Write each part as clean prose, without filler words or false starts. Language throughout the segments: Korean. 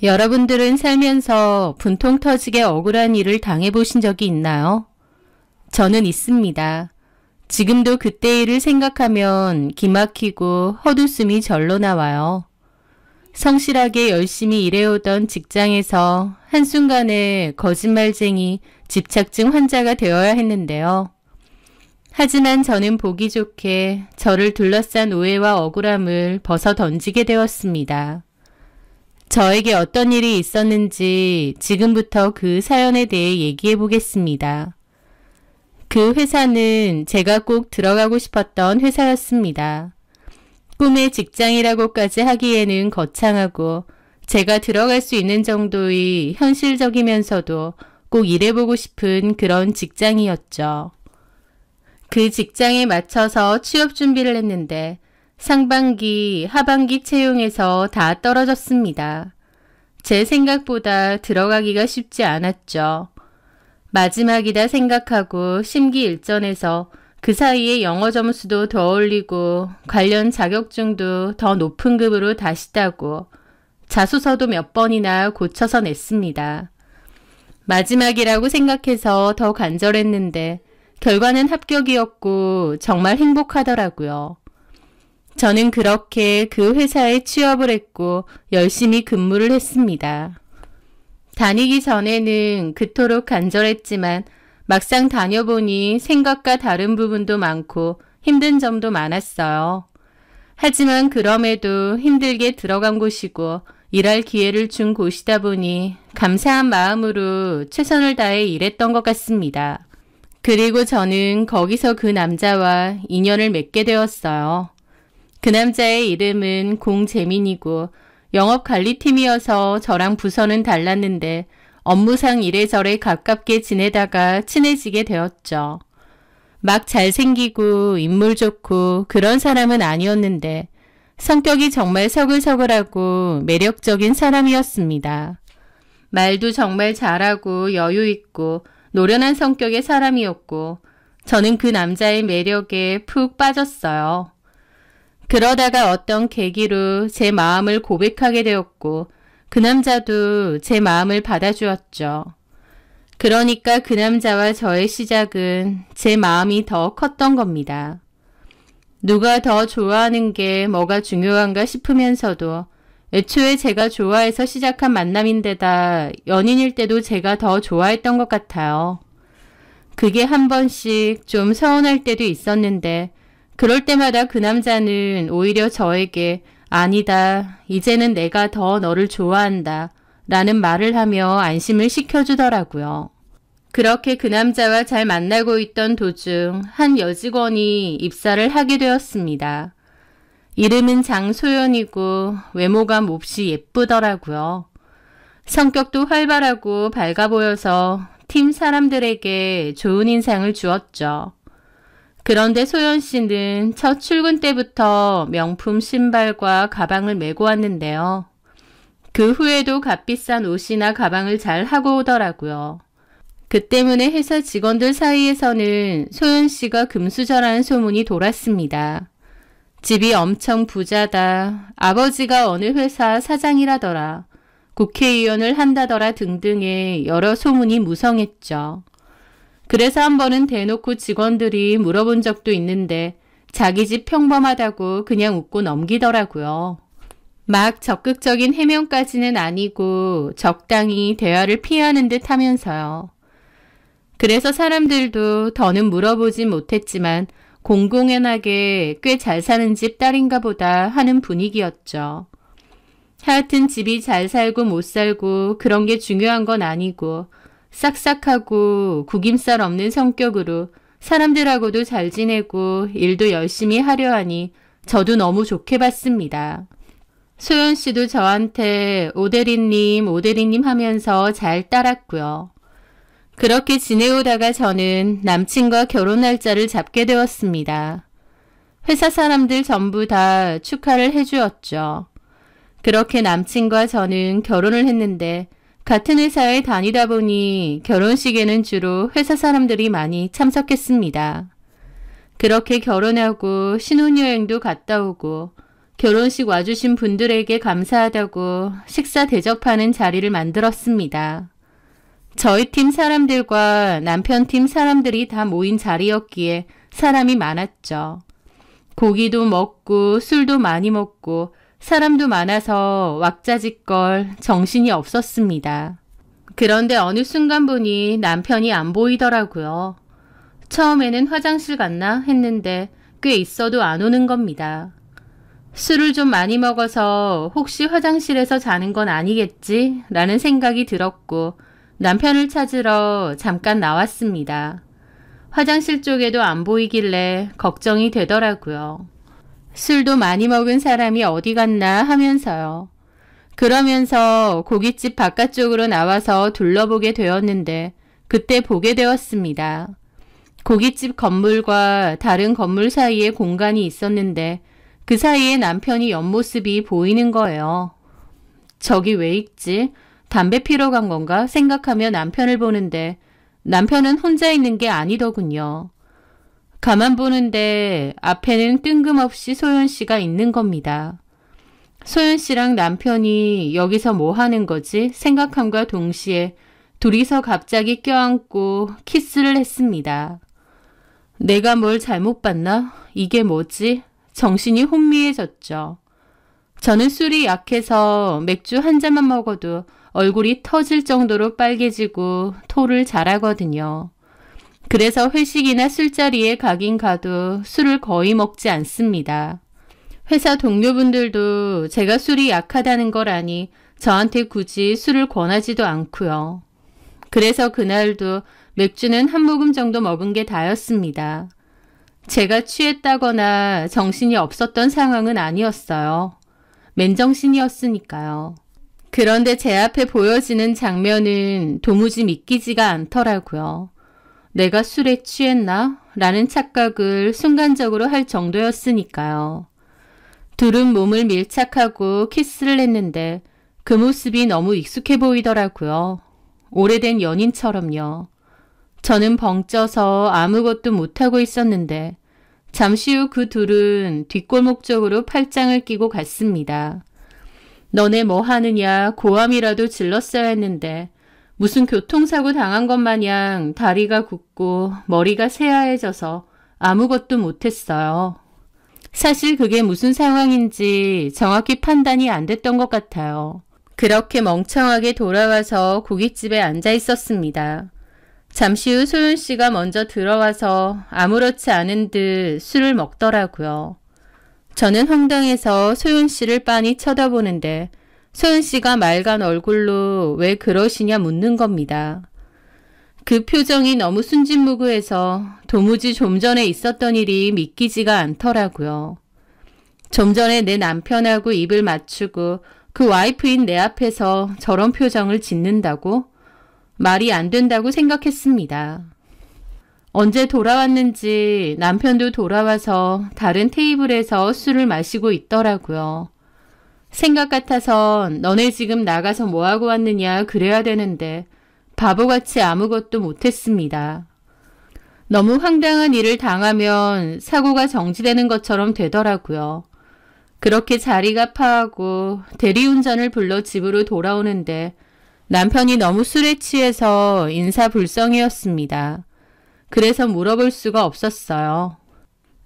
여러분들은 살면서 분통 터지게 억울한 일을 당해보신 적이 있나요? 저는 있습니다. 지금도 그때 일을 생각하면 기막히고 헛웃음이 절로 나와요. 성실하게 열심히 일해오던 직장에서 한순간에 거짓말쟁이, 집착증 환자가 되어야 했는데요. 하지만 저는 보기 좋게 저를 둘러싼 오해와 억울함을 벗어 던지게 되었습니다. 저에게 어떤 일이 있었는지 지금부터 그 사연에 대해 얘기해 보겠습니다. 그 회사는 제가 꼭 들어가고 싶었던 회사였습니다. 꿈의 직장이라고까지 하기에는 거창하고 제가 들어갈 수 있는 정도의 현실적이면서도 꼭 일해보고 싶은 그런 직장이었죠. 그 직장에 맞춰서 취업 준비를 했는데 상반기, 하반기 채용에서 다 떨어졌습니다. 제 생각보다 들어가기가 쉽지 않았죠. 마지막이다 생각하고 심기일전해서 그 사이에 영어 점수도 더 올리고 관련 자격증도 더 높은 급으로 다시 따고 자소서도 몇 번이나 고쳐서 냈습니다. 마지막이라고 생각해서 더 간절했는데 결과는 합격이었고 정말 행복하더라고요. 저는 그렇게 그 회사에 취업을 했고 열심히 근무를 했습니다. 다니기 전에는 그토록 간절했지만 막상 다녀보니 생각과 다른 부분도 많고 힘든 점도 많았어요. 하지만 그럼에도 힘들게 들어간 곳이고 일할 기회를 준 곳이다 보니 감사한 마음으로 최선을 다해 일했던 것 같습니다. 그리고 저는 거기서 그 남자와 인연을 맺게 되었어요. 그 남자의 이름은 공재민이고 영업관리팀이어서 저랑 부서는 달랐는데 업무상 이래저래 가깝게 지내다가 친해지게 되었죠. 막 잘생기고 인물 좋고 그런 사람은 아니었는데 성격이 정말 서글서글하고 매력적인 사람이었습니다. 말도 정말 잘하고 여유 있고 노련한 성격의 사람이었고 저는 그 남자의 매력에 푹 빠졌어요. 그러다가 어떤 계기로 제 마음을 고백하게 되었고 그 남자도 제 마음을 받아주었죠. 그러니까 그 남자와 저의 시작은 제 마음이 더 컸던 겁니다. 누가 더 좋아하는 게 뭐가 중요한가 싶으면서도 애초에 제가 좋아해서 시작한 만남인데다 연인일 때도 제가 더 좋아했던 것 같아요. 그게 한 번씩 좀 서운할 때도 있었는데 그럴 때마다 그 남자는 오히려 저에게 아니다, 이제는 내가 더 너를 좋아한다 라는 말을 하며 안심을 시켜주더라고요. 그렇게 그 남자와 잘 만나고 있던 도중 한 여직원이 입사를 하게 되었습니다. 이름은 장소연이고 외모가 몹시 예쁘더라고요. 성격도 활발하고 밝아 보여서 팀 사람들에게 좋은 인상을 주었죠. 그런데 소연 씨는 첫 출근 때부터 명품 신발과 가방을 메고 왔는데요. 그 후에도 값비싼 옷이나 가방을 잘 하고 오더라고요. 그 때문에 회사 직원들 사이에서는 소연 씨가 금수저라는 소문이 돌았습니다. 집이 엄청 부자다, 아버지가 어느 회사 사장이라더라, 국회의원을 한다더라 등등의 여러 소문이 무성했죠. 그래서 한 번은 대놓고 직원들이 물어본 적도 있는데 자기 집 평범하다고 그냥 웃고 넘기더라고요. 막 적극적인 해명까지는 아니고 적당히 대화를 피하는 듯 하면서요. 그래서 사람들도 더는 물어보진 못했지만 공공연하게 꽤 잘 사는 집 딸인가 보다 하는 분위기였죠. 하여튼 집이 잘 살고 못 살고 그런 게 중요한 건 아니고 싹싹하고 구김살 없는 성격으로 사람들하고도 잘 지내고 일도 열심히 하려 하니 저도 너무 좋게 봤습니다. 소연 씨도 저한테 오대리님, 오대리님 하면서 잘 따랐고요. 그렇게 지내오다가 저는 남친과 결혼 날짜를 잡게 되었습니다. 회사 사람들 전부 다 축하를 해주었죠. 그렇게 남친과 저는 결혼을 했는데 같은 회사에 다니다 보니 결혼식에는 주로 회사 사람들이 많이 참석했습니다. 그렇게 결혼하고 신혼여행도 갔다 오고 결혼식 와주신 분들에게 감사하다고 식사 대접하는 자리를 만들었습니다. 저희 팀 사람들과 남편 팀 사람들이 다 모인 자리였기에 사람이 많았죠. 고기도 먹고 술도 많이 먹고 사람도 많아서 왁자지껄 정신이 없었습니다. 그런데 어느 순간 보니 남편이 안 보이더라고요. 처음에는 화장실 갔나 했는데 꽤 있어도 안 오는 겁니다. 술을 좀 많이 먹어서 혹시 화장실에서 자는 건 아니겠지? 라는 생각이 들었고 남편을 찾으러 잠깐 나왔습니다. 화장실 쪽에도 안 보이길래 걱정이 되더라고요. 술도 많이 먹은 사람이 어디 갔나 하면서요. 그러면서 고깃집 바깥쪽으로 나와서 둘러보게 되었는데 그때 보게 되었습니다. 고깃집 건물과 다른 건물 사이에 공간이 있었는데 그 사이에 남편이 옆모습이 보이는 거예요. 저기 왜 있지? 담배 피러 간 건가 생각하며 남편을 보는데 남편은 혼자 있는 게 아니더군요. 가만 보는데 앞에는 뜬금없이 소연 씨가 있는 겁니다. 소연 씨랑 남편이 여기서 뭐 하는 거지 생각함과 동시에 둘이서 갑자기 껴안고 키스를 했습니다. 내가 뭘 잘못 봤나? 이게 뭐지? 정신이 혼미해졌죠. 저는 술이 약해서 맥주 한 잔만 먹어도 얼굴이 터질 정도로 빨개지고 토를 잘하거든요. 그래서 회식이나 술자리에 가긴 가도 술을 거의 먹지 않습니다. 회사 동료분들도 제가 술이 약하다는 걸 아니 저한테 굳이 술을 권하지도 않고요. 그래서 그날도 맥주는 한 모금 정도 먹은 게 다였습니다. 제가 취했다거나 정신이 없었던 상황은 아니었어요. 맨정신이었으니까요. 그런데 제 앞에 보여지는 장면은 도무지 믿기지가 않더라고요. 내가 술에 취했나? 라는 착각을 순간적으로 할 정도였으니까요. 둘은 몸을 밀착하고 키스를 했는데 그 모습이 너무 익숙해 보이더라고요. 오래된 연인처럼요. 저는 벙쪄서 아무것도 못하고 있었는데 잠시 후 그 둘은 뒷골목 쪽으로 팔짱을 끼고 갔습니다. 너네 뭐 하느냐 고함이라도 질렀어야 했는데 무슨 교통사고 당한 것 마냥 다리가 굽고 머리가 새하얘져서 아무것도 못했어요. 사실 그게 무슨 상황인지 정확히 판단이 안 됐던 것 같아요. 그렇게 멍청하게 돌아와서 고깃집에 앉아 있었습니다. 잠시 후 소연 씨가 먼저 들어와서 아무렇지 않은 듯 술을 먹더라고요. 저는 황당해서 소연 씨를 빤히 쳐다보는데 소연 씨가 맑은 얼굴로 왜 그러시냐 묻는 겁니다. 그 표정이 너무 순진무구해서 도무지 좀 전에 있었던 일이 믿기지가 않더라고요. 좀 전에 내 남편하고 입을 맞추고 그 와이프인 내 앞에서 저런 표정을 짓는다고? 말이 안 된다고 생각했습니다. 언제 돌아왔는지 남편도 돌아와서 다른 테이블에서 술을 마시고 있더라고요. 생각 같아선 너네 지금 나가서 뭐하고 왔느냐 그래야 되는데 바보같이 아무것도 못했습니다. 너무 황당한 일을 당하면 사고가 정지되는 것처럼 되더라고요. 그렇게 자리가 파하고 대리운전을 불러 집으로 돌아오는데 남편이 너무 술에 취해서 인사불성이었습니다. 그래서 물어볼 수가 없었어요.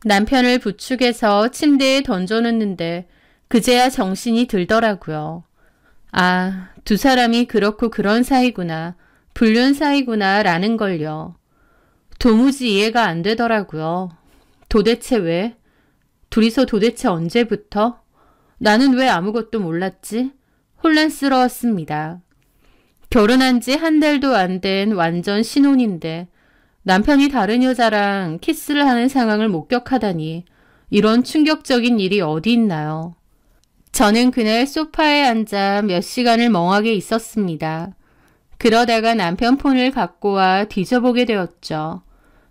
남편을 부축해서 침대에 던져놓는데 그제야 정신이 들더라고요. 아, 두 사람이 그렇고 그런 사이구나, 불륜 사이구나 라는 걸요. 도무지 이해가 안 되더라고요. 도대체 왜? 둘이서 도대체 언제부터? 나는 왜 아무것도 몰랐지? 혼란스러웠습니다. 결혼한 지 한 달도 안 된 완전 신혼인데 남편이 다른 여자랑 키스를 하는 상황을 목격하다니 이런 충격적인 일이 어디 있나요? 저는 그날 소파에 앉아 몇 시간을 멍하게 있었습니다. 그러다가 남편 폰을 갖고 와 뒤져보게 되었죠.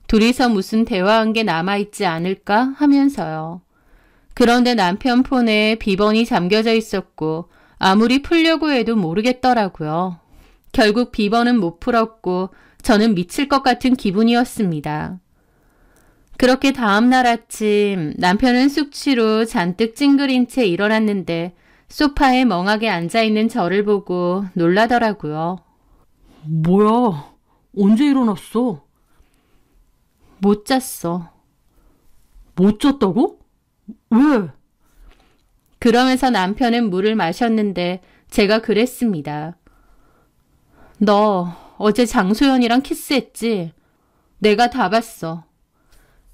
둘이서 무슨 대화한 게 남아있지 않을까 하면서요. 그런데 남편 폰에 비번이 잠겨져 있었고 아무리 풀려고 해도 모르겠더라고요. 결국 비번은 못 풀었고 저는 미칠 것 같은 기분이었습니다. 그렇게 다음날 아침 남편은 숙취로 잔뜩 찡그린 채 일어났는데 소파에 멍하게 앉아있는 저를 보고 놀라더라고요. 뭐야? 언제 일어났어? 못 잤어. 못 잤다고? 왜? 그러면서 남편은 물을 마셨는데 제가 그랬습니다. 너 어제 장소연이랑 키스했지? 내가 다 봤어.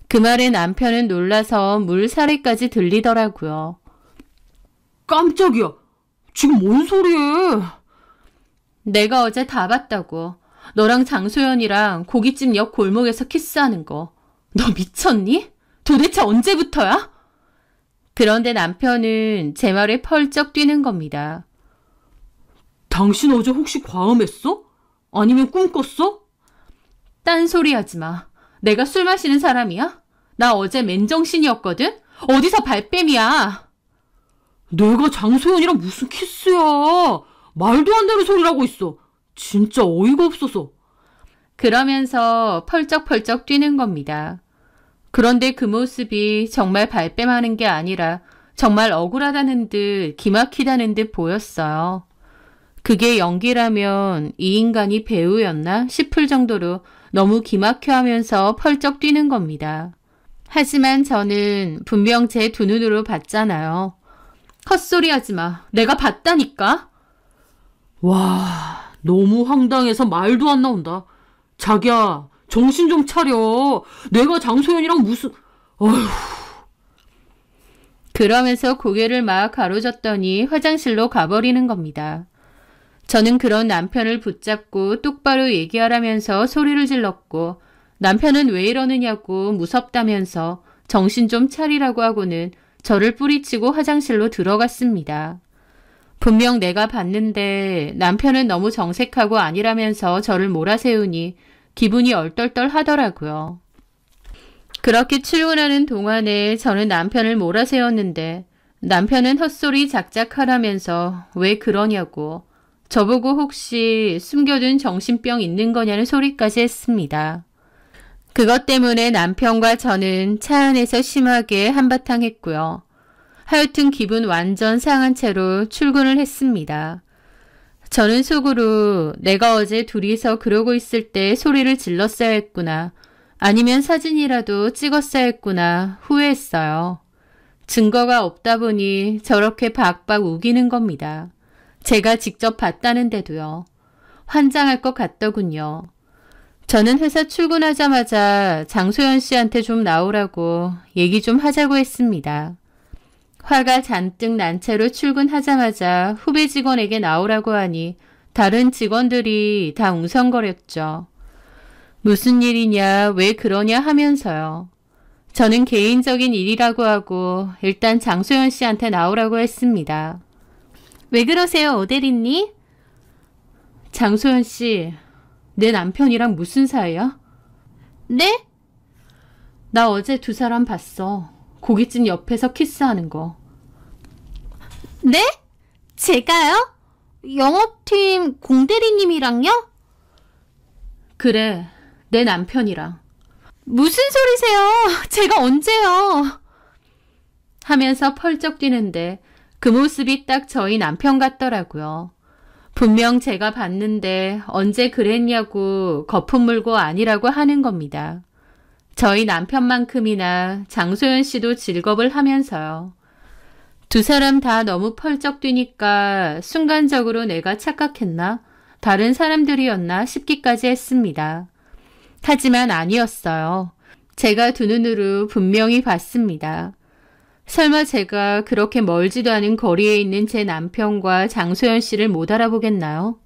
그 말에 남편은 놀라서 물 사례까지 들리더라고요. 깜짝이야. 지금 뭔 소리해? 내가 어제 다 봤다고. 너랑 장소연이랑 고깃집 옆 골목에서 키스하는 거. 너 미쳤니? 도대체 언제부터야? 그런데 남편은 제 말에 펄쩍 뛰는 겁니다. 당신 어제 혹시 과음했어? 아니면 꿈 꿨어? 딴소리 하지 마. 내가 술 마시는 사람이야? 나 어제 맨정신이었거든? 어디서 발뺌이야? 내가 장소연이랑 무슨 키스야? 말도 안 되는 소리라고 있어. 진짜 어이가 없어서. 그러면서 펄쩍펄쩍 뛰는 겁니다. 그런데 그 모습이 정말 발뺌하는 게 아니라 정말 억울하다는 듯 기막히다는 듯 보였어요. 그게 연기라면 이 인간이 배우였나 싶을 정도로 너무 기막혀 하면서 펄쩍 뛰는 겁니다. 하지만 저는 분명 제 두 눈으로 봤잖아요. 헛소리 하지 마. 내가 봤다니까. 와, 너무 황당해서 말도 안 나온다. 자기야, 정신 좀 차려. 내가 장소연이랑 무슨... 어휴... 그러면서 고개를 막 가로젓더니 화장실로 가버리는 겁니다. 저는 그런 남편을 붙잡고 똑바로 얘기하라면서 소리를 질렀고 남편은 왜 이러느냐고 무섭다면서 정신 좀 차리라고 하고는 저를 뿌리치고 화장실로 들어갔습니다. 분명 내가 봤는데 남편은 너무 정색하고 아니라면서 저를 몰아세우니 기분이 얼떨떨 하더라고요. 그렇게 출근하는 동안에 저는 남편을 몰아세웠는데 남편은 헛소리 작작하라면서 왜 그러냐고 저보고 혹시 숨겨둔 정신병 있는 거냐는 소리까지 했습니다. 그것 때문에 남편과 저는 차 안에서 심하게 한바탕 했고요. 하여튼 기분 완전 상한 채로 출근을 했습니다. 저는 속으로 내가 어제 둘이서 그러고 있을 때 소리를 질렀어야 했구나. 아니면 사진이라도 찍었어야 했구나 후회했어요. 증거가 없다 보니 저렇게 박박 우기는 겁니다. 제가 직접 봤다는데도요. 환장할 것 같더군요. 저는 회사 출근하자마자 장소연 씨한테 좀 나오라고 얘기 좀 하자고 했습니다. 화가 잔뜩 난 채로 출근하자마자 후배 직원에게 나오라고 하니 다른 직원들이 다 웅성거렸죠. 무슨 일이냐, 왜 그러냐 하면서요. 저는 개인적인 일이라고 하고 일단 장소연 씨한테 나오라고 했습니다. 왜 그러세요, 오대리님? 장소연 씨, 내 남편이랑 무슨 사이야? 네? 나 어제 두 사람 봤어. 고깃집 옆에서 키스하는 거. 네? 제가요? 영업팀 공대리님이랑요? 그래, 내 남편이랑. 무슨 소리세요? 제가 언제요? 하면서 펄쩍 뛰는데 그 모습이 딱 저희 남편 같더라고요. 분명 제가 봤는데 언제 그랬냐고 거품 물고 아니라고 하는 겁니다. 저희 남편만큼이나 장소연 씨도 즐겁을 하면서요. 두 사람 다 너무 펄쩍 뛰니까 순간적으로 내가 착각했나? 다른 사람들이었나 싶기까지 했습니다. 하지만 아니었어요. 제가 두 눈으로 분명히 봤습니다. 설마 제가 그렇게 멀지도 않은 거리에 있는 제 남편과 장소연 씨를 못 알아보겠나요?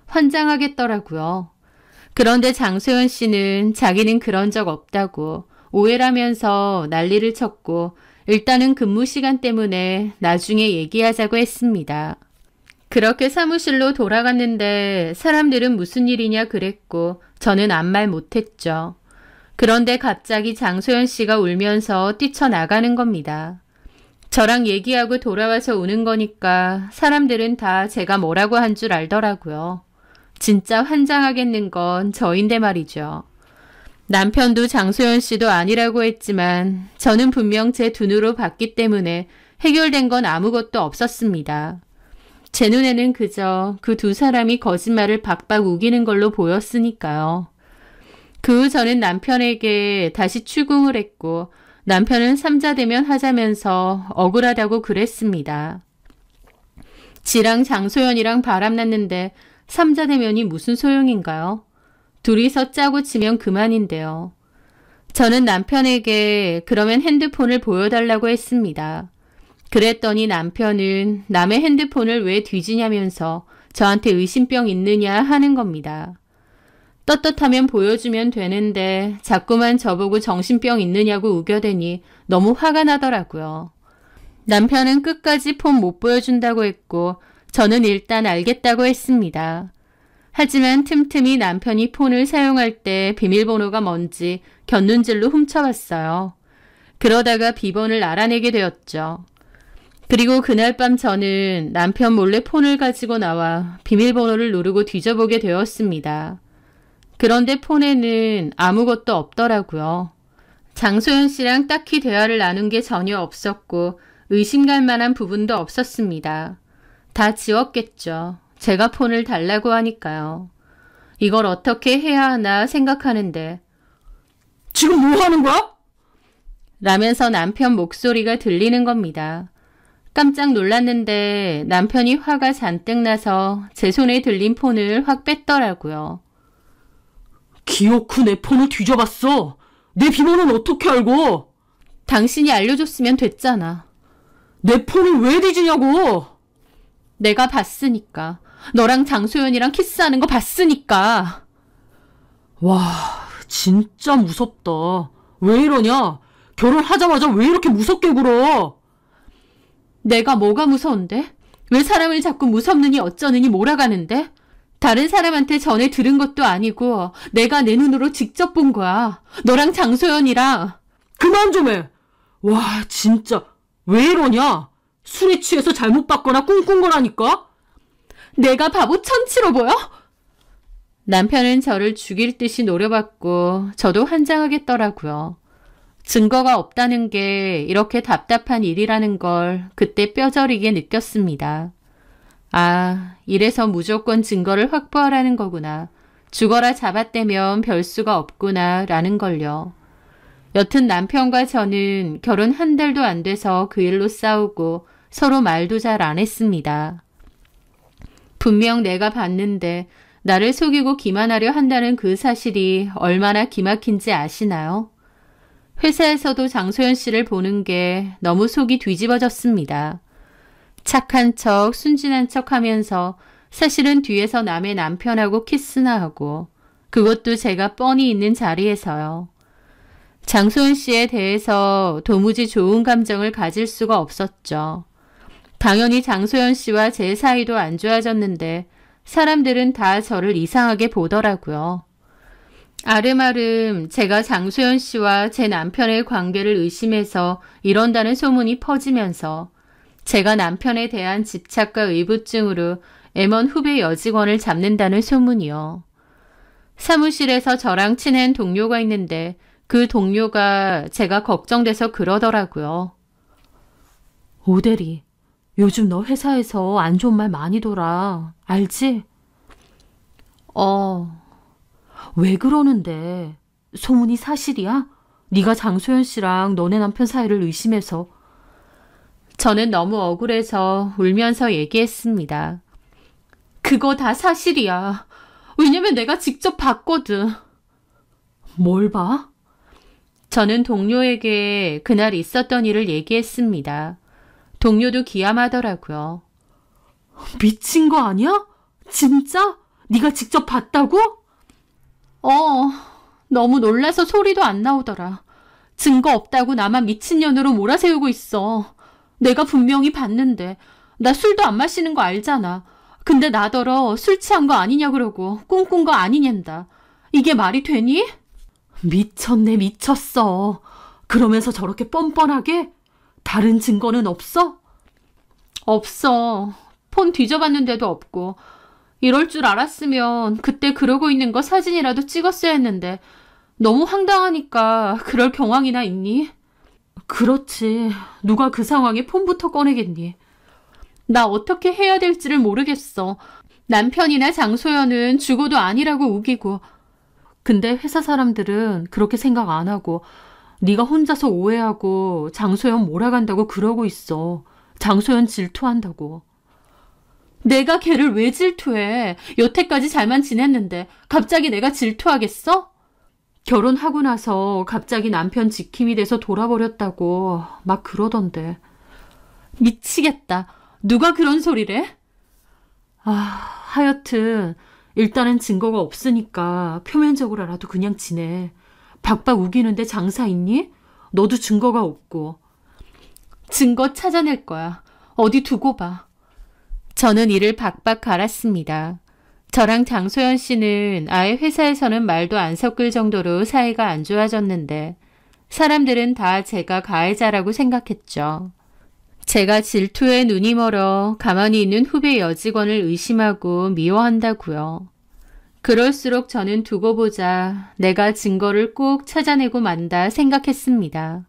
환장하겠더라고요. 그런데 장소연 씨는 자기는 그런 적 없다고 오해라면서 난리를 쳤고 일단은 근무 시간 때문에 나중에 얘기하자고 했습니다. 그렇게 사무실로 돌아갔는데 사람들은 무슨 일이냐 그랬고 저는 아무 말 못했죠. 그런데 갑자기 장소연 씨가 울면서 뛰쳐나가는 겁니다. 저랑 얘기하고 돌아와서 우는 거니까 사람들은 다 제가 뭐라고 한 줄 알더라고요. 진짜 환장하겠는 건 저인데 말이죠. 남편도 장소연 씨도 아니라고 했지만 저는 분명 제 두 눈으로 봤기 때문에 해결된 건 아무것도 없었습니다. 제 눈에는 그저 그 두 사람이 거짓말을 박박 우기는 걸로 보였으니까요. 그 후 저는 남편에게 다시 추궁을 했고 남편은 삼자대면 하자면서 억울하다고 그랬습니다. 지랑 장소연이랑 바람났는데 삼자대면이 무슨 소용인가요? 둘이서 짜고 치면 그만인데요. 저는 남편에게 그러면 핸드폰을 보여달라고 했습니다. 그랬더니 남편은 남의 핸드폰을 왜 뒤지냐면서 저한테 의심병 있느냐 하는 겁니다. 떳떳하면 보여주면 되는데 자꾸만 저보고 정신병 있느냐고 우겨대니 너무 화가 나더라고요. 남편은 끝까지 폰 못 보여준다고 했고 저는 일단 알겠다고 했습니다. 하지만 틈틈이 남편이 폰을 사용할 때 비밀번호가 뭔지 곁눈질로 훔쳐봤어요. 그러다가 비번을 알아내게 되었죠. 그리고 그날 밤 저는 남편 몰래 폰을 가지고 나와 비밀번호를 누르고 뒤져보게 되었습니다. 그런데 폰에는 아무것도 없더라고요. 장소연 씨랑 딱히 대화를 나눈 게 전혀 없었고 의심갈 만한 부분도 없었습니다. 다 지웠겠죠. 제가 폰을 달라고 하니까요. 이걸 어떻게 해야 하나 생각하는데 지금 뭐 하는 거야? 라면서 남편 목소리가 들리는 겁니다. 깜짝 놀랐는데 남편이 화가 잔뜩 나서 제 손에 들린 폰을 확 뺐더라고요. 기어코 내 폰을 뒤져봤어. 내 비번은 어떻게 알고? 당신이 알려줬으면 됐잖아. 내 폰을 왜 뒤지냐고. 내가 봤으니까. 너랑 장소연이랑 키스하는 거 봤으니까. 와, 진짜 무섭다. 왜 이러냐? 결혼하자마자 왜 이렇게 무섭게 굴어? 내가 뭐가 무서운데? 왜 사람을 자꾸 무섭느니 어쩌느니 몰아가는데? 다른 사람한테 전해 들은 것도 아니고 내가 내 눈으로 직접 본 거야. 너랑 장소연이랑. 그만 좀 해. 와, 진짜 왜 이러냐? 술에 취해서 잘못 봤거나 꿍꿍 거라니까? 내가 바보 천치로 보여? 남편은 저를 죽일 듯이 노려봤고 저도 환장하겠더라고요. 증거가 없다는 게 이렇게 답답한 일이라는 걸 그때 뼈저리게 느꼈습니다. 아, 이래서 무조건 증거를 확보하라는 거구나. 죽어라 잡아떼면 별 수가 없구나 라는 걸요. 여튼 남편과 저는 결혼 한 달도 안 돼서 그 일로 싸우고 서로 말도 잘 안 했습니다. 분명 내가 봤는데 나를 속이고 기만하려 한다는 그 사실이 얼마나 기막힌지 아시나요? 회사에서도 장소연 씨를 보는 게 너무 속이 뒤집어졌습니다. 착한 척, 순진한 척 하면서 사실은 뒤에서 남의 남편하고 키스나 하고 그것도 제가 뻔히 있는 자리에서요. 장소연 씨에 대해서 도무지 좋은 감정을 가질 수가 없었죠. 당연히 장소연 씨와 제 사이도 안 좋아졌는데 사람들은 다 저를 이상하게 보더라고요. 아름아름 제가 장소연 씨와 제 남편의 관계를 의심해서 이런다는 소문이 퍼지면서 제가 남편에 대한 집착과 의부증으로 M1 후배 여직원을 잡는다는 소문이요. 사무실에서 저랑 친한 동료가 있는데 그 동료가 제가 걱정돼서 그러더라고요. 오대리, 요즘 너 회사에서 안 좋은 말 많이 돌아. 알지? 왜 그러는데? 소문이 사실이야? 네가 장소연 씨랑 너네 남편 사이를 의심해서. 저는 너무 억울해서 울면서 얘기했습니다. 그거 다 사실이야. 왜냐면 내가 직접 봤거든. 뭘 봐? 저는 동료에게 그날 있었던 일을 얘기했습니다. 동료도 기함하더라고요. 미친 거 아니야? 진짜? 네가 직접 봤다고? 너무 놀라서 소리도 안 나오더라. 증거 없다고 나만 미친년으로 몰아세우고 있어. 내가 분명히 봤는데 나 술도 안 마시는 거 알잖아. 근데 나더러 술 취한 거 아니냐 그러고 꿍꿍 거 아니냔다. 이게 말이 되니? 미쳤네, 미쳤어. 그러면서 저렇게 뻔뻔하게? 다른 증거는 없어? 없어. 폰 뒤져봤는데도 없고. 이럴 줄 알았으면 그때 그러고 있는 거 사진이라도 찍었어야 했는데 너무 황당하니까 그럴 경황이나 있니? 그렇지. 누가 그 상황에 폰부터 꺼내겠니? 나 어떻게 해야 될지를 모르겠어. 남편이나 장소연은 죽어도 아니라고 우기고. 근데 회사 사람들은 그렇게 생각 안 하고 네가 혼자서 오해하고 장소연 몰아간다고 그러고 있어. 장소연 질투한다고. 내가 걔를 왜 질투해? 여태까지 잘만 지냈는데 갑자기 내가 질투하겠어? 결혼하고 나서 갑자기 남편 지킴이 돼서 돌아버렸다고 막 그러던데. 미치겠다. 누가 그런 소리래? 하여튼 일단은 증거가 없으니까 표면적으로라도 그냥 지내. 박박 우기는데 장사 있니? 너도 증거가 없고. 증거 찾아낼 거야. 어디 두고 봐. 저는 이를 박박 갈았습니다. 저랑 장소연 씨는 아예 회사에서는 말도 안 섞을 정도로 사이가 안 좋아졌는데 사람들은 다 제가 가해자라고 생각했죠. 제가 질투에 눈이 멀어 가만히 있는 후배 여직원을 의심하고 미워한다고요. 그럴수록 저는 두고 보자 내가 증거를 꼭 찾아내고 만다 생각했습니다.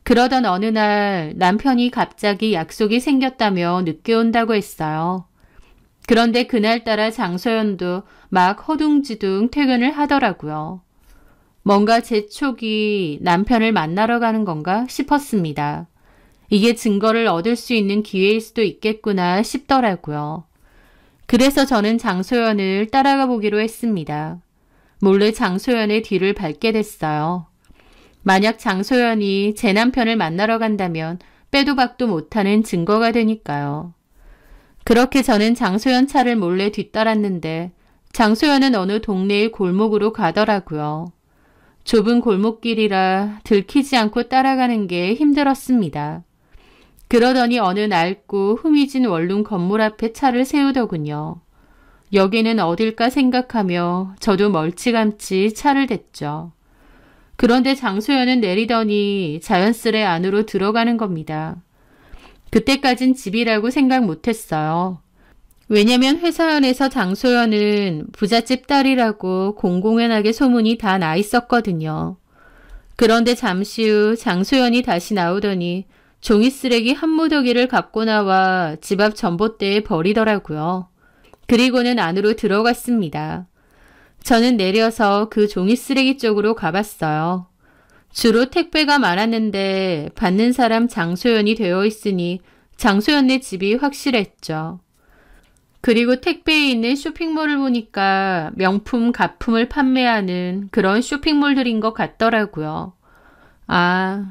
그러던 어느 날 남편이 갑자기 약속이 생겼다며 늦게 온다고 했어요. 그런데 그날따라 장소연도 막 허둥지둥 퇴근을 하더라고요. 뭔가 제 촉이 남편을 만나러 가는 건가 싶었습니다. 이게 증거를 얻을 수 있는 기회일 수도 있겠구나 싶더라고요. 그래서 저는 장소연을 따라가 보기로 했습니다. 몰래 장소연의 뒤를 밟게 됐어요. 만약 장소연이 제 남편을 만나러 간다면 빼도 박도 못하는 증거가 되니까요. 그렇게 저는 장소연 차를 몰래 뒤따랐는데 장소연은 어느 동네의 골목으로 가더라고요. 좁은 골목길이라 들키지 않고 따라가는 게 힘들었습니다. 그러더니 어느 낡고 흐미진 원룸 건물 앞에 차를 세우더군요. 여기는 어딜까 생각하며 저도 멀찌감치 차를 댔죠. 그런데 장소연은 내리더니 자연스레 안으로 들어가는 겁니다. 그때까진 집이라고 생각 못했어요. 왜냐면 회사 안에서 장소연은 부잣집 딸이라고 공공연하게 소문이 다 나 있었거든요. 그런데 잠시 후 장소연이 다시 나오더니 종이 쓰레기 한 무더기를 갖고 나와 집 앞 전봇대에 버리더라고요. 그리고는 안으로 들어갔습니다. 저는 내려서 그 종이 쓰레기 쪽으로 가봤어요. 주로 택배가 많았는데 받는 사람 장소연이 되어 있으니 장소연네 집이 확실했죠. 그리고 택배에 있는 쇼핑몰을 보니까 명품 가품을 판매하는 그런 쇼핑몰들인 것 같더라고요.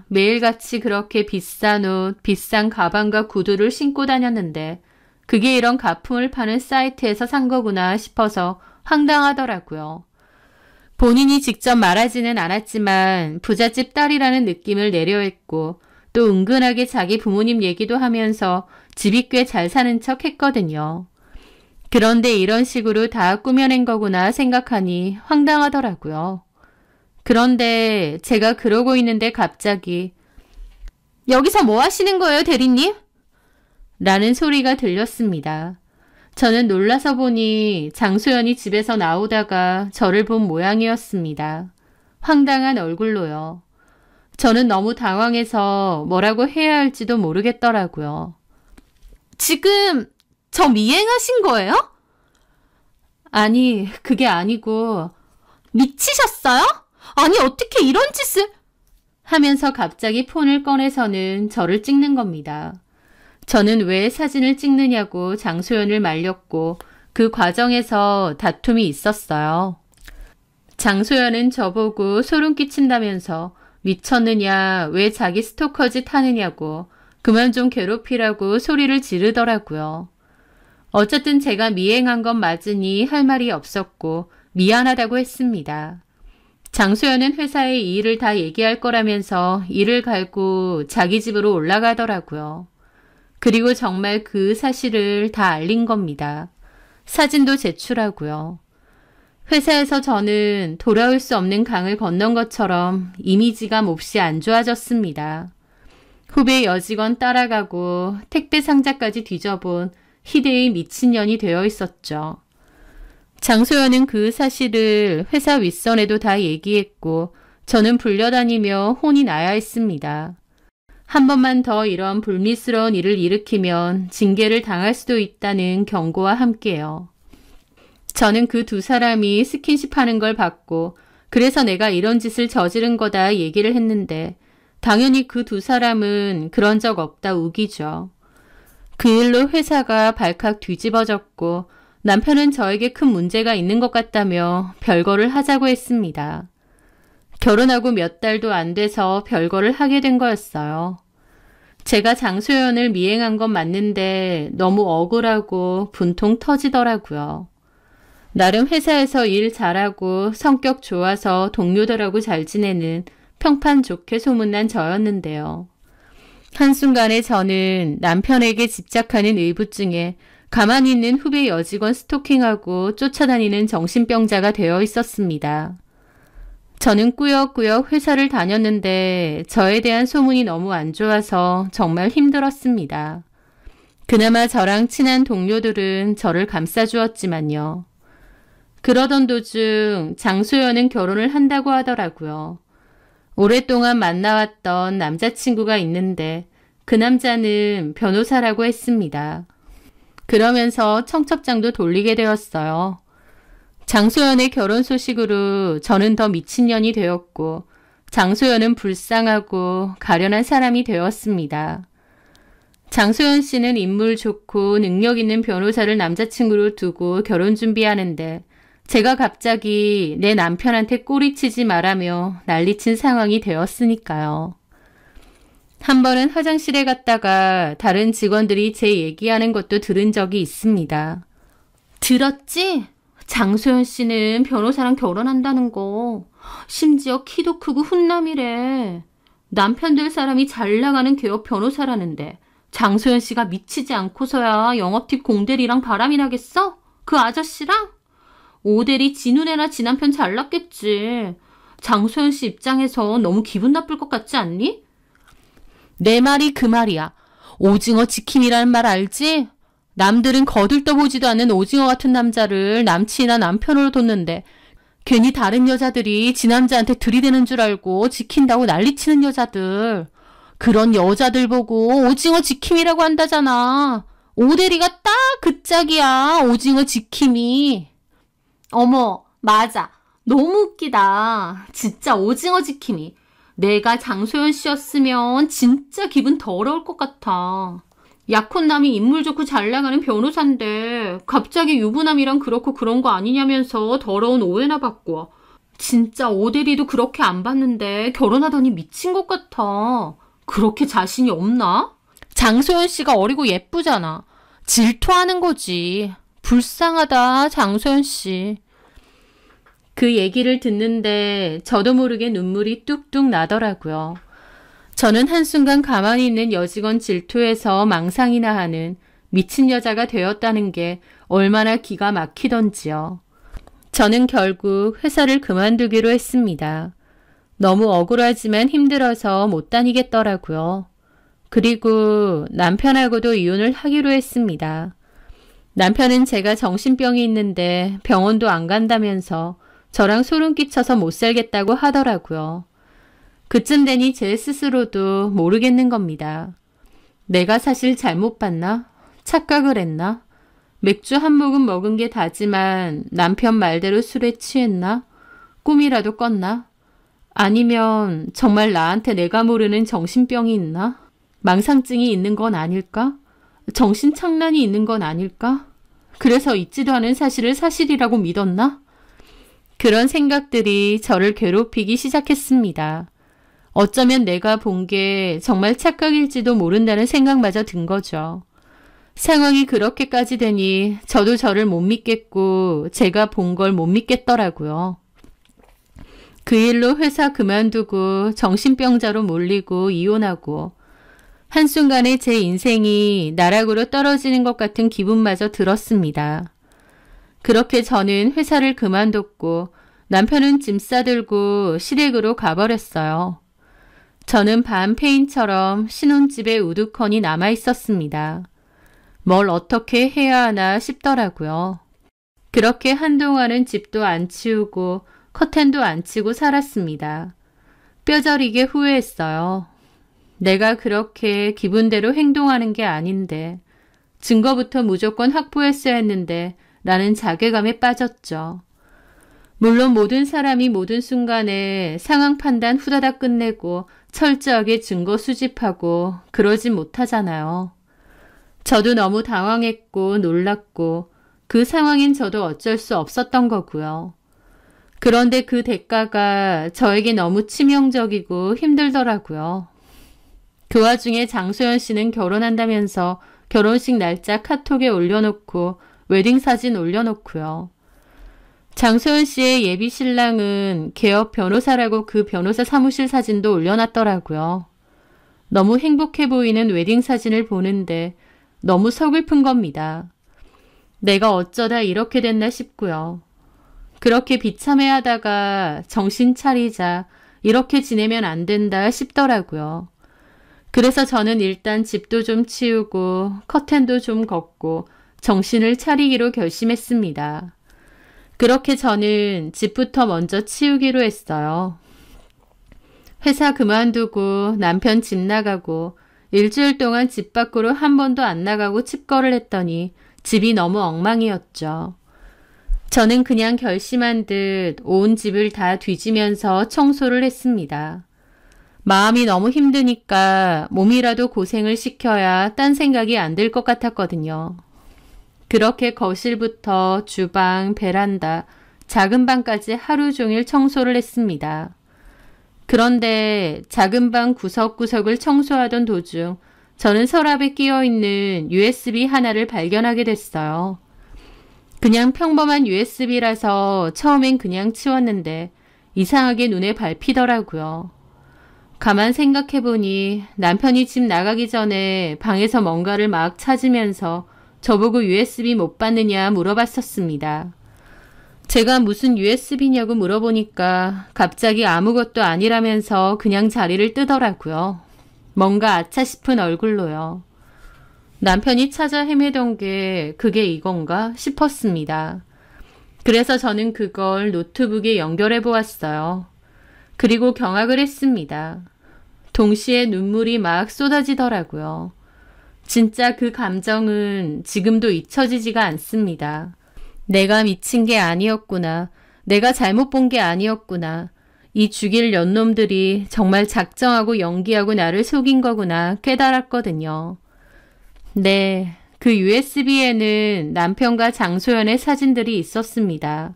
매일같이 그렇게 비싼 옷, 비싼 가방과 구두를 신고 다녔는데 그게 이런 가품을 파는 사이트에서 산 거구나 싶어서 황당하더라고요. 본인이 직접 말하지는 않았지만 부잣집 딸이라는 느낌을 내려했고 또 은근하게 자기 부모님 얘기도 하면서 집이 꽤 잘 사는 척 했거든요. 그런데 이런 식으로 다 꾸며낸 거구나 생각하니 황당하더라고요. 그런데 제가 그러고 있는데 갑자기 여기서 뭐 하시는 거예요, 대리님? 라는 소리가 들렸습니다. 저는 놀라서 보니 장소연이 집에서 나오다가 저를 본 모양이었습니다. 황당한 얼굴로요. 저는 너무 당황해서 뭐라고 해야 할지도 모르겠더라고요. 지금 저 미행하신 거예요? 아니, 그게 아니고 미치셨어요? 아니, 어떻게 이런 짓을... 하면서 갑자기 폰을 꺼내서는 저를 찍는 겁니다. 저는 왜 사진을 찍느냐고 장소연을 말렸고 그 과정에서 다툼이 있었어요. 장소연은 저보고 소름 끼친다면서 미쳤느냐, 왜 자기 스토커짓 하느냐고 그만 좀 괴롭히라고 소리를 지르더라고요. 어쨌든 제가 미행한 건 맞으니 할 말이 없었고 미안하다고 했습니다. 장소연은 회사에 이 일을 다 얘기할 거라면서 이를 갈고 자기 집으로 올라가더라고요. 그리고 정말 그 사실을 다 알린 겁니다. 사진도 제출하고요. 회사에서 저는 돌아올 수 없는 강을 건넌 것처럼 이미지가 몹시 안 좋아졌습니다. 후배 여직원 따라가고 택배 상자까지 뒤져본 희대의 미친년이 되어 있었죠. 장소연은 그 사실을 회사 윗선에도 다 얘기했고 저는 불려다니며 혼이 나야 했습니다. 한 번만 더 이런 불미스러운 일을 일으키면 징계를 당할 수도 있다는 경고와 함께요. 저는 그 두 사람이 스킨십 하는 걸 봤고 그래서 내가 이런 짓을 저지른 거다 얘기를 했는데 당연히 그 두 사람은 그런 적 없다 우기죠. 그 일로 회사가 발칵 뒤집어졌고 남편은 저에게 큰 문제가 있는 것 같다며 별거를 하자고 했습니다. 결혼하고 몇 달도 안 돼서 별거를 하게 된 거였어요. 제가 장소연을 미행한 건 맞는데 너무 억울하고 분통 터지더라고요. 나름 회사에서 일 잘하고 성격 좋아서 동료들하고 잘 지내는 평판 좋게 소문난 저였는데요. 한순간에 저는 남편에게 집착하는 의붓중에 가만히 있는 후배 여직원 스토킹하고 쫓아다니는 정신병자가 되어 있었습니다. 저는 꾸역꾸역 회사를 다녔는데 저에 대한 소문이 너무 안 좋아서 정말 힘들었습니다. 그나마 저랑 친한 동료들은 저를 감싸주었지만요. 그러던 도중 장소연은 결혼을 한다고 하더라고요. 오랫동안 만나왔던 남자친구가 있는데 그 남자는 변호사라고 했습니다. 그러면서 청첩장도 돌리게 되었어요. 장소연의 결혼 소식으로 저는 더 미친년이 되었고 장소연은 불쌍하고 가련한 사람이 되었습니다. 장소연 씨는 인물 좋고 능력 있는 변호사를 남자친구로 두고 결혼 준비하는데 제가 갑자기 내 남편한테 꼬리치지 말라며 난리친 상황이 되었으니까요. 한 번은 화장실에 갔다가 다른 직원들이 제 얘기하는 것도 들은 적이 있습니다. 들었지? 장소연 씨는 변호사랑 결혼한다는 거. 심지어 키도 크고 훈남이래. 남편 될 사람이 잘 나가는 개업 변호사라는데 장소연 씨가 미치지 않고서야 영업팀 공대리랑 바람이 나겠어? 그 아저씨랑? 오대리 지 눈에나 지 남편 잘났겠지. 장소연 씨 입장에서 너무 기분 나쁠 것 같지 않니? 내 말이 그 말이야. 오징어 지킴이라는 말 알지? 남들은 거들떠보지도 않는 오징어 같은 남자를 남친이나 남편으로 뒀는데 괜히 다른 여자들이 지 남자한테 들이대는 줄 알고 지킨다고 난리치는 여자들. 그런 여자들 보고 오징어 지킴이라고 한다잖아. 오대리가 딱 그 짝이야. 오징어 지킴이. 어머, 맞아. 너무 웃기다. 진짜 오징어 지킴이. 내가 장소연 씨였으면 진짜 기분 더러울 것 같아. 약혼남이 인물 좋고 잘 나가는 변호사인데 갑자기 유부남이랑 그렇고 그런 거 아니냐면서 더러운 오해나 받고. 진짜 오대리도 그렇게 안 봤는데 결혼하더니 미친 것 같아. 그렇게 자신이 없나? 장소연 씨가 어리고 예쁘잖아. 질투하는 거지. 불쌍하다, 장소연 씨. 그 얘기를 듣는데 저도 모르게 눈물이 뚝뚝 나더라고요. 저는 한순간 가만히 있는 여직원 질투에서 망상이나 하는 미친 여자가 되었다는 게 얼마나 기가 막히던지요. 저는 결국 회사를 그만두기로 했습니다. 너무 억울하지만 힘들어서 못 다니겠더라고요. 그리고 남편하고도 이혼을 하기로 했습니다. 남편은 제가 정신병이 있는데 병원도 안 간다면서 저랑 소름 끼쳐서 못 살겠다고 하더라고요. 그쯤 되니 제 스스로도 모르겠는 겁니다. 내가 사실 잘못 봤나? 착각을 했나? 맥주 한 모금 먹은 게 다지만 남편 말대로 술에 취했나? 꿈이라도 꿨나? 아니면 정말 나한테 내가 모르는 정신병이 있나? 망상증이 있는 건 아닐까? 정신착란이 있는 건 아닐까? 그래서 있지도 않은 사실을 사실이라고 믿었나? 그런 생각들이 저를 괴롭히기 시작했습니다. 어쩌면 내가 본 게 정말 착각일지도 모른다는 생각마저 든 거죠. 상황이 그렇게까지 되니 저도 저를 못 믿겠고 제가 본 걸 못 믿겠더라고요. 그 일로 회사 그만두고 정신병자로 몰리고 이혼하고 한순간에 제 인생이 나락으로 떨어지는 것 같은 기분마저 들었습니다. 그렇게 저는 회사를 그만뒀고 남편은 짐 싸들고 시댁으로 가버렸어요. 저는 밤 페인처럼 신혼집에 우두커니 남아 있었습니다. 뭘 어떻게 해야 하나 싶더라고요. 그렇게 한동안은 집도 안 치우고 커튼도 안 치고 살았습니다. 뼈저리게 후회했어요. 내가 그렇게 기분대로 행동하는 게 아닌데 증거부터 무조건 확보했어야 했는데 라는 자괴감에 빠졌죠. 물론 모든 사람이 모든 순간에 상황 판단 후다닥 끝내고 철저하게 증거 수집하고 그러진 못하잖아요. 저도 너무 당황했고 놀랐고 그 상황인 저도 어쩔 수 없었던 거고요. 그런데 그 대가가 저에게 너무 치명적이고 힘들더라고요. 그 와중에 장소연 씨는 결혼한다면서 결혼식 날짜 카톡에 올려놓고 웨딩 사진 올려놓고요. 장소연 씨의 예비 신랑은 개업 변호사라고 그 변호사 사무실 사진도 올려놨더라고요. 너무 행복해 보이는 웨딩 사진을 보는데 너무 서글픈 겁니다. 내가 어쩌다 이렇게 됐나 싶고요. 그렇게 비참해하다가 정신 차리자 이렇게 지내면 안 된다 싶더라고요. 그래서 저는 일단 집도 좀 치우고 커튼도 좀 걷고 정신을 차리기로 결심했습니다. 그렇게 저는 집부터 먼저 치우기로 했어요. 회사 그만두고 남편 집 나가고 일주일 동안 집 밖으로 한 번도 안 나가고 칩거를 했더니 집이 너무 엉망이었죠. 저는 그냥 결심한 듯 온 집을 다 뒤지면서 청소를 했습니다. 마음이 너무 힘드니까 몸이라도 고생을 시켜야 딴 생각이 안 들 것 같았거든요. 그렇게 거실부터 주방, 베란다, 작은 방까지 하루 종일 청소를 했습니다. 그런데 작은 방 구석구석을 청소하던 도중 저는 서랍에 끼어있는 USB 하나를 발견하게 됐어요. 그냥 평범한 USB라서 처음엔 그냥 치웠는데 이상하게 눈에 밟히더라고요. 가만 생각해보니 남편이 집 나가기 전에 방에서 뭔가를 막 찾으면서 저보고 USB 못 받느냐 물어봤었습니다. 제가 무슨 USB냐고 물어보니까 갑자기 아무것도 아니라면서 그냥 자리를 뜨더라고요. 뭔가 아차 싶은 얼굴로요. 남편이 찾아 헤매던 게 그게 이건가 싶었습니다. 그래서 저는 그걸 노트북에 연결해 보았어요. 그리고 경악을 했습니다. 동시에 눈물이 막 쏟아지더라고요. 진짜 그 감정은 지금도 잊혀지지가 않습니다. 내가 미친 게 아니었구나. 내가 잘못 본 게 아니었구나. 이 죽일 년놈들이 정말 작정하고 연기하고 나를 속인 거구나 깨달았거든요. 네, 그 USB에는 남편과 장소연의 사진들이 있었습니다.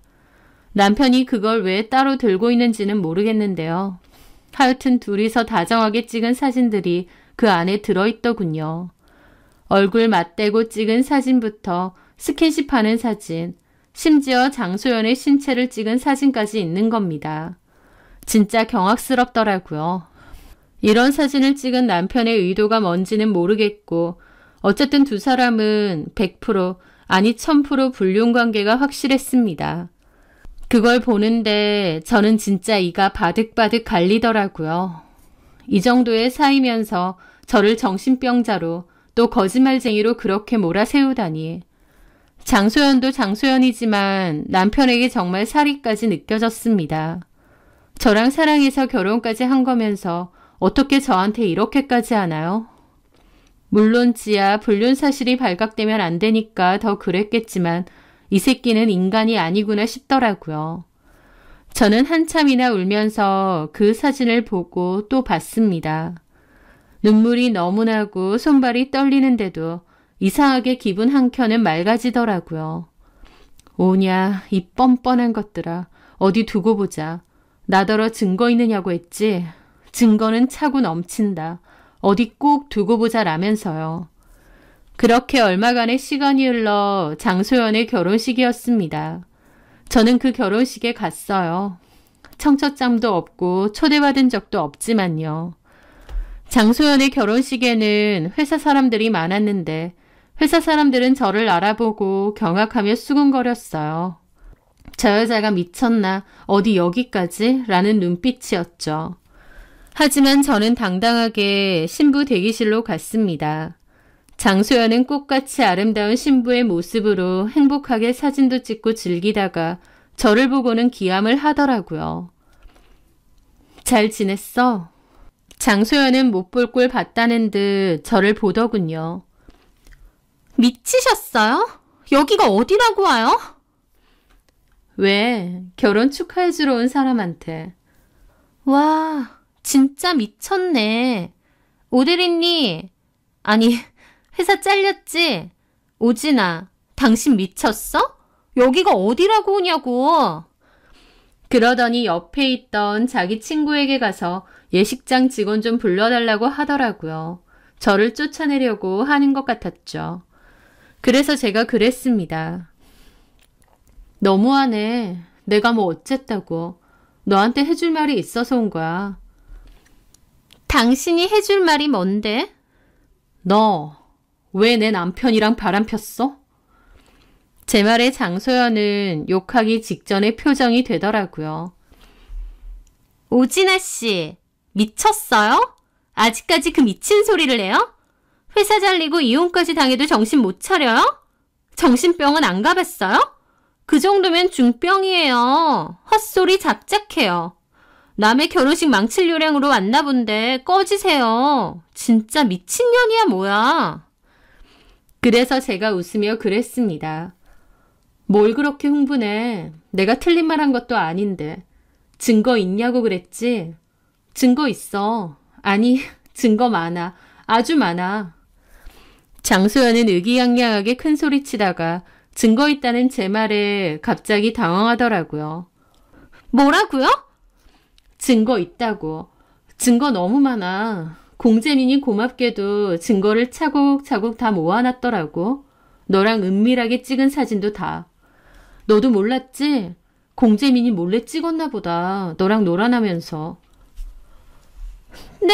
남편이 그걸 왜 따로 들고 있는지는 모르겠는데요. 하여튼 둘이서 다정하게 찍은 사진들이 그 안에 들어있더군요. 얼굴 맞대고 찍은 사진부터 스킨십하는 사진, 심지어 장소연의 신체를 찍은 사진까지 있는 겁니다. 진짜 경악스럽더라고요. 이런 사진을 찍은 남편의 의도가 뭔지는 모르겠고 어쨌든 두 사람은 100% 아니 1000% 불륜관계가 확실했습니다. 그걸 보는데 저는 진짜 이가 바득바득 갈리더라고요. 이 정도의 사이면서 저를 정신병자로 또 거짓말쟁이로 그렇게 몰아세우다니. 장소연도 장소연이지만 남편에게 정말 사리까지 느껴졌습니다. 저랑 사랑해서 결혼까지 한 거면서 어떻게 저한테 이렇게까지 하나요? 물론 지야 불륜 사실이 발각되면 안 되니까 더 그랬겠지만 이 새끼는 인간이 아니구나 싶더라고요. 저는 한참이나 울면서 그 사진을 보고 또 봤습니다. 눈물이 너무 나고 손발이 떨리는데도 이상하게 기분 한켠은 맑아지더라고요. 오냐 이 뻔뻔한 것들아. 어디 두고 보자. 나더러 증거 있느냐고 했지. 증거는 차고 넘친다. 어디 꼭 두고 보자 라면서요. 그렇게 얼마간의 시간이 흘러 장소연의 결혼식이었습니다. 저는 그 결혼식에 갔어요. 청첩장도 없고 초대받은 적도 없지만요. 장소연의 결혼식에는 회사 사람들이 많았는데 회사 사람들은 저를 알아보고 경악하며 수군거렸어요. 저 여자가 미쳤나? 어디 여기까지? 라는 눈빛이었죠. 하지만 저는 당당하게 신부 대기실로 갔습니다. 장소연은 꽃같이 아름다운 신부의 모습으로 행복하게 사진도 찍고 즐기다가 저를 보고는 기함을 하더라고요. 잘 지냈어? 장소연은 못 볼 꼴 봤다는 듯 저를 보더군요. 미치셨어요? 여기가 어디라고 와요? 왜? 결혼 축하해주러 온 사람한테. 와, 진짜 미쳤네. 오대리님, 아니, 회사 잘렸지? 오진아, 당신 미쳤어? 여기가 어디라고 오냐고. 그러더니 옆에 있던 자기 친구에게 가서 예식장 직원 좀 불러달라고 하더라고요. 저를 쫓아내려고 하는 것 같았죠. 그래서 제가 그랬습니다. 너무하네. 내가 뭐 어쨌다고. 너한테 해줄 말이 있어서 온 거야. 당신이 해줄 말이 뭔데? 너 왜 내 남편이랑 바람 폈어? 제 말에 장소연은 욕하기 직전의 표정이 되더라고요. 오진아 씨, 미쳤어요? 아직까지 그 미친 소리를 해요? 회사 잘리고 이혼까지 당해도 정신 못 차려요? 정신병원 안 가봤어요? 그 정도면 중병이에요. 헛소리 작작해요. 남의 결혼식 망칠 요량으로 왔나 본데 꺼지세요. 진짜 미친년이야 뭐야. 그래서 제가 웃으며 그랬습니다. 뭘 그렇게 흥분해. 내가 틀린 말 한 것도 아닌데. 증거 있냐고 그랬지? 증거 있어. 아니, 증거 많아. 아주 많아. 장소연은 의기양양하게 큰 소리 치다가 증거 있다는 제 말에 갑자기 당황하더라고요. 뭐라고요? 증거 있다고. 증거 너무 많아. 공재민이 고맙게도 증거를 차곡차곡 다 모아놨더라고. 너랑 은밀하게 찍은 사진도 다. 너도 몰랐지? 공재민이 몰래 찍었나 보다. 너랑 놀아나면서. 네?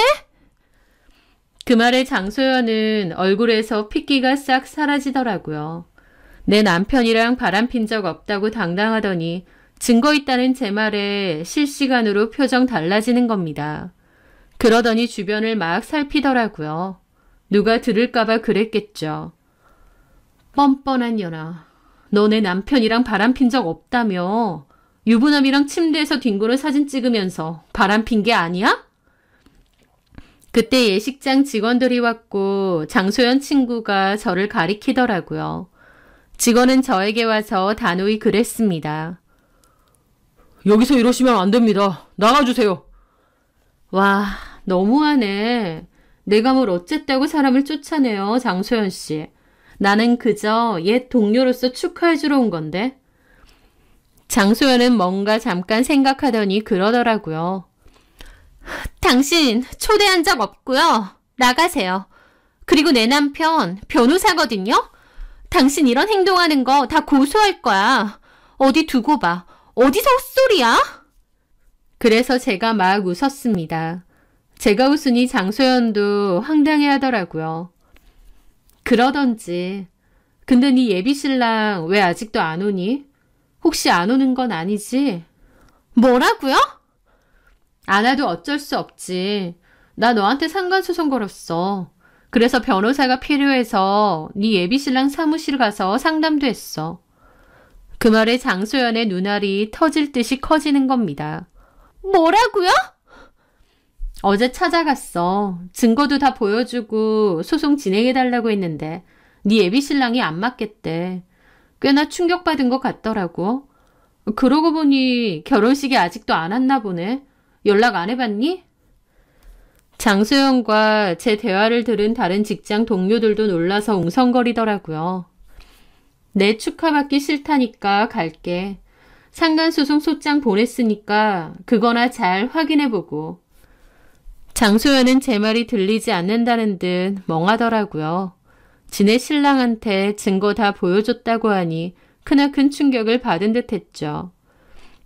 그 말에 장소연은 얼굴에서 핏기가 싹 사라지더라고요. 내 남편이랑 바람핀 적 없다고 당당하더니 증거 있다는 제 말에 실시간으로 표정 달라지는 겁니다. 그러더니 주변을 막 살피더라고요. 누가 들을까봐 그랬겠죠. 뻔뻔한 년아. 너 내 남편이랑 바람핀 적 없다며. 유부남이랑 침대에서 뒹구는 사진 찍으면서 바람핀 게 아니야? 그때 예식장 직원들이 왔고 장소연 친구가 저를 가리키더라고요. 직원은 저에게 와서 단호히 그랬습니다. 여기서 이러시면 안 됩니다. 나가주세요. 와, 너무하네. 내가 뭘 어쨌다고 사람을 쫓아내요, 장소연 씨. 나는 그저 옛 동료로서 축하해주러 온 건데. 장소연은 뭔가 잠깐 생각하더니 그러더라고요. 당신 초대한 적 없고요. 나가세요. 그리고 내 남편 변호사거든요. 당신 이런 행동하는 거 다 고소할 거야. 어디 두고 봐. 어디서 헛소리야? 그래서 제가 막 웃었습니다. 제가 웃으니 장소연도 황당해 하더라고요. 그러던지. 근데 네 예비신랑 왜 아직도 안 오니? 혹시 안 오는 건 아니지? 뭐라고요? 안 와도 어쩔 수 없지. 나 너한테 상간소송 걸었어. 그래서 변호사가 필요해서 네 예비신랑 사무실 가서 상담도 했어. 그 말에 장소연의 눈알이 터질 듯이 커지는 겁니다. 뭐라고요? 어제 찾아갔어. 증거도 다 보여주고 소송 진행해달라고 했는데 네 예비신랑이 안 맞겠대. 꽤나 충격받은 것 같더라고. 그러고 보니 결혼식이 아직도 안 왔나 보네. 연락 안 해봤니? 장소연과 제 대화를 들은 다른 직장 동료들도 놀라서 웅성거리더라고요. 내 축하받기 싫다니까 갈게. 상간소송 소장 보냈으니까 그거나 잘 확인해보고. 장소연은 제 말이 들리지 않는다는 듯 멍하더라고요. 지네 신랑한테 증거 다 보여줬다고 하니 크나큰 충격을 받은 듯 했죠.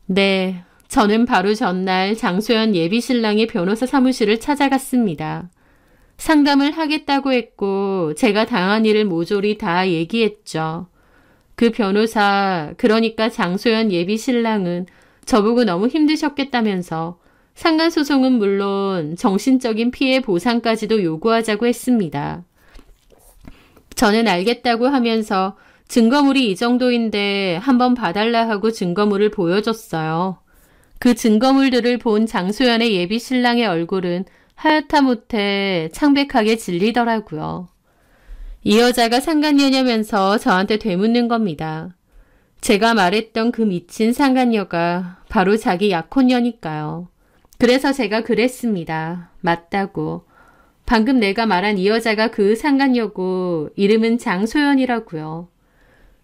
네, 저는 바로 전날 장소연 예비신랑의 변호사 사무실을 찾아갔습니다. 상담을 하겠다고 했고 제가 당한 일을 모조리 다 얘기했죠. 그 변호사, 그러니까 장소연 예비신랑은 저보고 너무 힘드셨겠다면서 상간소송은 물론 정신적인 피해 보상까지도 요구하자고 했습니다. 저는 알겠다고 하면서 증거물이 이 정도인데 한번 봐달라 하고 증거물을 보여줬어요. 그 증거물들을 본 장소연의 예비 신랑의 얼굴은 하얗다못해 창백하게 질리더라고요. 이 여자가 상간녀냐면서 저한테 되묻는 겁니다. 제가 말했던 그 미친 상간녀가 바로 자기 약혼녀니까요. 그래서 제가 그랬습니다. 맞다고. 방금 내가 말한 이 여자가 그 상간녀고 이름은 장소연이라고요.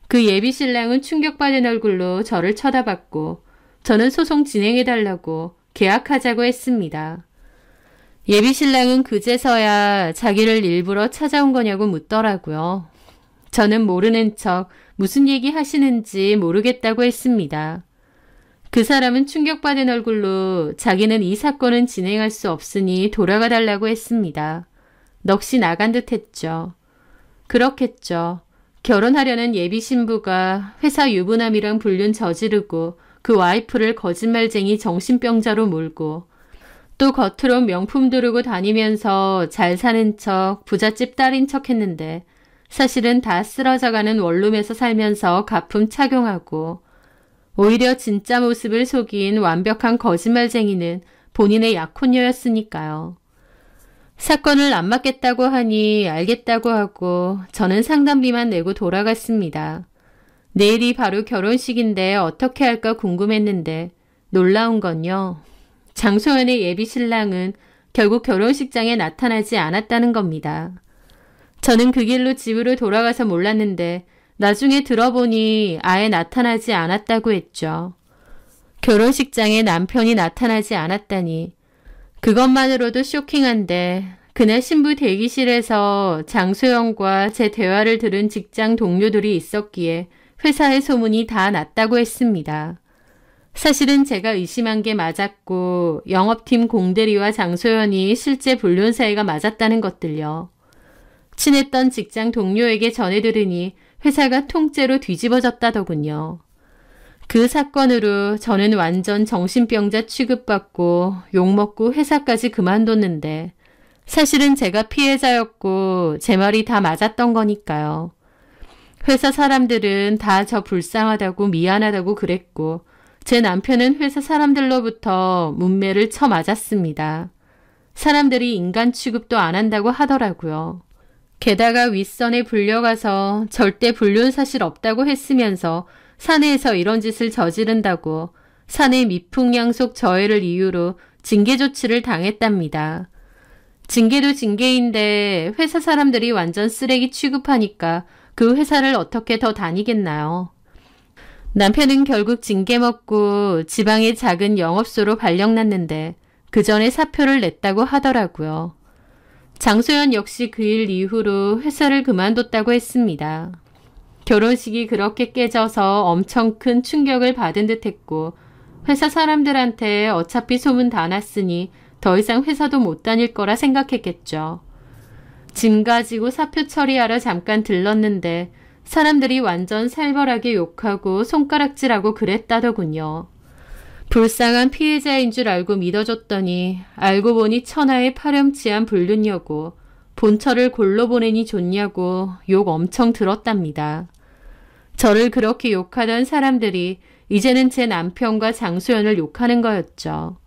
그 예비 신랑은 충격받은 얼굴로 저를 쳐다봤고 저는 소송 진행해달라고 계약하자고 했습니다. 예비 신랑은 그제서야 자기를 일부러 찾아온 거냐고 묻더라고요. 저는 모르는 척 무슨 얘기 하시는지 모르겠다고 했습니다. 그 사람은 충격받은 얼굴로 자기는 이 사건은 진행할 수 없으니 돌아가 달라고 했습니다. 넋이 나간 듯 했죠. 그렇겠죠. 결혼하려는 예비 신부가 회사 유부남이랑 불륜 저지르고 그 와이프를 거짓말쟁이 정신병자로 몰고 또 겉으로 명품 두르고 다니면서 잘 사는 척 부잣집 딸인 척 했는데 사실은 다 쓰러져가는 원룸에서 살면서 가품 착용하고 오히려 진짜 모습을 속인 완벽한 거짓말쟁이는 본인의 약혼녀였으니까요. 사건을 안 맡겠다고 하니 알겠다고 하고 저는 상담비만 내고 돌아갔습니다. 내일이 바로 결혼식인데 어떻게 할까 궁금했는데 놀라운 건요. 장소연의 예비 신랑은 결국 결혼식장에 나타나지 않았다는 겁니다. 저는 그 길로 집으로 돌아가서 몰랐는데 나중에 들어보니 아예 나타나지 않았다고 했죠. 결혼식장에 남편이 나타나지 않았다니 그것만으로도 쇼킹한데 그날 신부 대기실에서 장소연과 제 대화를 들은 직장 동료들이 있었기에 회사의 소문이 다 났다고 했습니다. 사실은 제가 의심한 게 맞았고 영업팀 공대리와 장소연이 실제 불륜 사이가 맞았다는 것들요. 친했던 직장 동료에게 전해 들으니 회사가 통째로 뒤집어졌다더군요. 그 사건으로 저는 완전 정신병자 취급받고 욕먹고 회사까지 그만뒀는데 사실은 제가 피해자였고 제 말이 다 맞았던 거니까요. 회사 사람들은 다 저 불쌍하다고 미안하다고 그랬고 제 남편은 회사 사람들로부터 문매를 쳐맞았습니다. 사람들이 인간 취급도 안 한다고 하더라고요. 게다가 윗선에 불려가서 절대 불륜 사실 없다고 했으면서 사내에서 이런 짓을 저지른다고 사내 미풍양속 저해를 이유로 징계 조치를 당했답니다. 징계도 징계인데 회사 사람들이 완전 쓰레기 취급하니까 그 회사를 어떻게 더 다니겠나요? 남편은 결국 징계 먹고 지방의 작은 영업소로 발령났는데 그 전에 사표를 냈다고 하더라고요. 장소연 역시 그 일 이후로 회사를 그만뒀다고 했습니다. 결혼식이 그렇게 깨져서 엄청 큰 충격을 받은 듯 했고 회사 사람들한테 어차피 소문 다 났으니 더 이상 회사도 못 다닐 거라 생각했겠죠. 짐 가지고 사표 처리하러 잠깐 들렀는데 사람들이 완전 살벌하게 욕하고 손가락질하고 그랬다더군요. 불쌍한 피해자인 줄 알고 믿어줬더니 알고 보니 천하의 파렴치한 불륜녀고 본처를 골로 보내니 좋냐고 욕 엄청 들었답니다. 저를 그렇게 욕하던 사람들이 이제는 제 남편과 장소연을 욕하는 거였죠.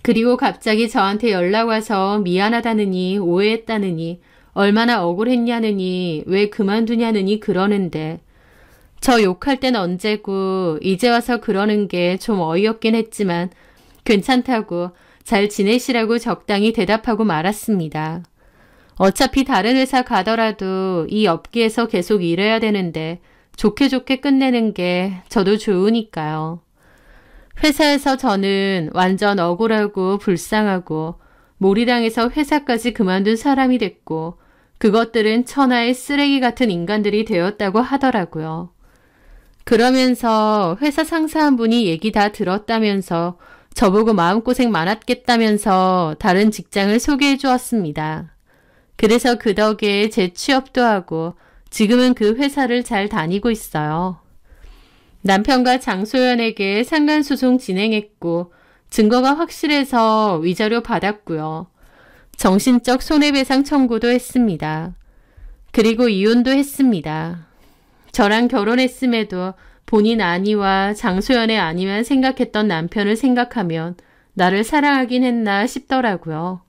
그리고 갑자기 저한테 연락 와서 미안하다느니 오해했다느니 얼마나 억울했냐느니 왜 그만두냐느니 그러는데 저 욕할 땐 언제고 이제 와서 그러는 게 좀 어이없긴 했지만 괜찮다고 잘 지내시라고 적당히 대답하고 말았습니다. 어차피 다른 회사 가더라도 이 업계에서 계속 일해야 되는데 좋게 좋게 끝내는 게 저도 좋으니까요. 회사에서 저는 완전 억울하고 불쌍하고 몰이당해서 회사까지 그만둔 사람이 됐고 그것들은 천하의 쓰레기 같은 인간들이 되었다고 하더라고요. 그러면서 회사 상사 한 분이 얘기 다 들었다면서 저보고 마음고생 많았겠다면서 다른 직장을 소개해 주었습니다. 그래서 그 덕에 제 취업도 하고 지금은 그 회사를 잘 다니고 있어요. 남편과 장소연에게 상간소송 진행했고 증거가 확실해서 위자료 받았고요. 정신적 손해배상 청구도 했습니다. 그리고 이혼도 했습니다. 저랑 결혼했음에도 본인 아니와 장소연의 아니만 생각했던 남편을 생각하면 나를 사랑하긴 했나 싶더라고요.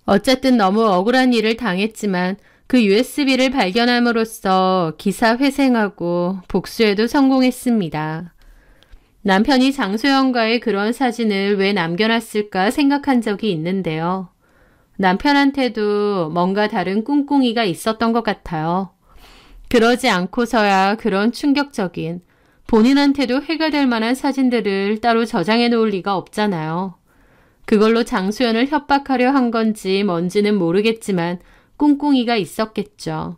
어쨌든 너무 억울한 일을 당했지만 그 USB를 발견함으로써 기사 회생하고 복수에도 성공했습니다. 남편이 장소연과의 그런 사진을 왜 남겨놨을까 생각한 적이 있는데요. 남편한테도 뭔가 다른 꿍꿍이가 있었던 것 같아요. 그러지 않고서야 그런 충격적인, 본인한테도 해가 될 만한 사진들을 따로 저장해 놓을 리가 없잖아요. 그걸로 장소연을 협박하려 한 건지 뭔지는 모르겠지만 꿍꿍이가 있었겠죠.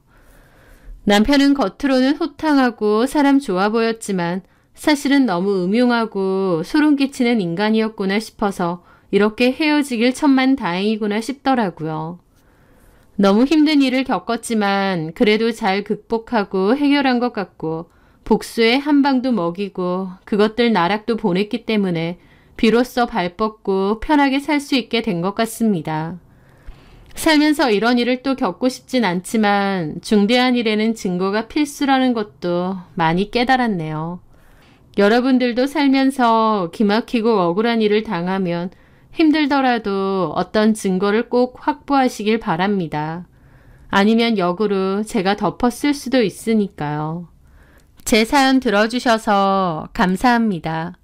남편은 겉으로는 호탕하고 사람 좋아 보였지만 사실은 너무 음흉하고 소름 끼치는 인간이었구나 싶어서 이렇게 헤어지길 천만다행이구나 싶더라고요. 너무 힘든 일을 겪었지만 그래도 잘 극복하고 해결한 것 같고 복수에 한 방도 먹이고 그것들 나락도 보냈기 때문에 비로소 발 뻗고 편하게 살 수 있게 된 것 같습니다. 살면서 이런 일을 또 겪고 싶진 않지만 중대한 일에는 증거가 필수라는 것도 많이 깨달았네요. 여러분들도 살면서 기막히고 억울한 일을 당하면 힘들더라도 어떤 증거를 꼭 확보하시길 바랍니다. 아니면 역으로 제가 덮어쓸 수도 있으니까요. 제 사연 들어주셔서 감사합니다.